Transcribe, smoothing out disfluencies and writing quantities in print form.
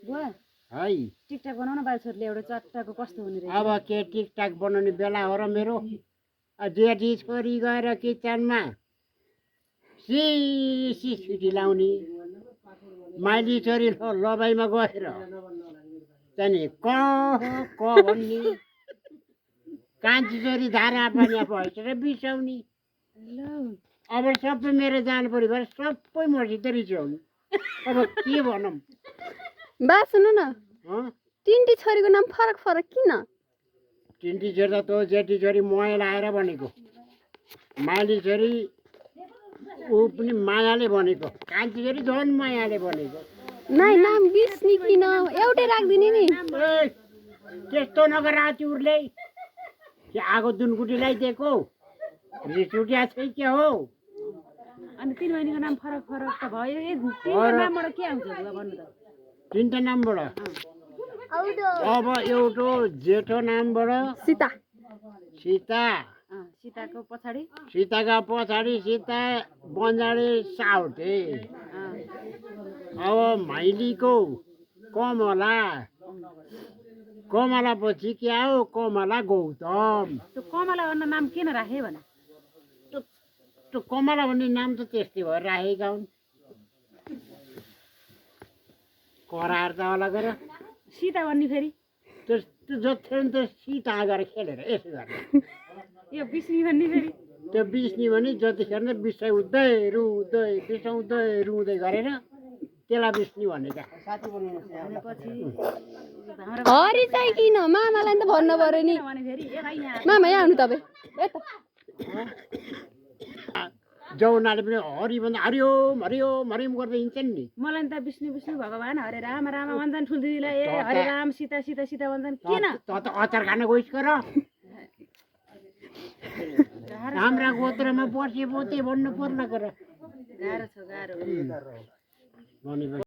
बुवा है टिकटक बनाउन बाल छोरीले एउटा चट्टाको कस्तो हुने रहेछ अब के टिकटाक बनाउने बेला हो र मेरो जेठी छोरी गएर किचनमा सिसी छिटी लाउने माइली छोरी लबाइमा गएर त्यहाँदेखि क भन्ने कान्छी छोरी धारा पानी भइसकेर बिसाउने ल अब सबै मेरो जानु पऱ्यो भने सबै मसित रिसाउने अब के भनौँ बा सुन्नु न हँ तिनटी छोरीको नाम फरक फरक किन तिनटी छोरी त तँ जेठी छोरी मोबाइल आएर भनेको माइली छोरी ऊ पनि मायाले भनेको कान्छी छोरी झन् मायाले भनेको नाइ नाम बिस्नी किन एउटै राखिदिने नि ए, त्यस्तो नगर चिउरले के आगो दुनकुटीलाई दिएको रिस उठ्या छै के हो अनि तिन बहिनीको नाम फरक फरक त भयो तिनवटा फरक। नामबाट के आउँछ बुवा भन्नु त तिनवटा नामबाट अब एउटा जेठो नामबाट सीता सीता सीताको पछाडि सीताका पछाडि सीता बन्जाडे साउथे अब माइलीको कमला कमला पछि के आयो कमला गौतम त्यो कमला भन्ने नाम किन राखे भने त्यो कमला भन्ने नाम त त्यस्तै भएर राखेका हुन् कराएर त होला गर सीता भन्ने फेरि त्यो जति त सीता गरेर खेलेर यसो गर्ने यो बिस्नी भन्ने फेरि त्यो बिस्नी भने जतिखेर नै बिसाउँदै रुँदै गरेर त्यसलाई बिस्नी भनेका भनेपछि हरि चाहिँ किन मामालाई त भन्नु पर्यो नि भने फेरि यता यहाँ मामा यहाँ आउनु तपाईँ यता जौनाले पनि हरि भन्दा हरिओम हरिओम हरिओम गर्दै हिँड्छन् नि मलाई त विष्णु विष्णु भगवान हरे राम राम भन्छन् ठुल्दिदीलाई ए हरे राम सीता सीता सीता भन्छन् किन त अचार खान गइस गर हाम्रा गोत्रमा बसे पोते भन्नु पर्न गर गाह्रो छ गाह्रो भनेपछि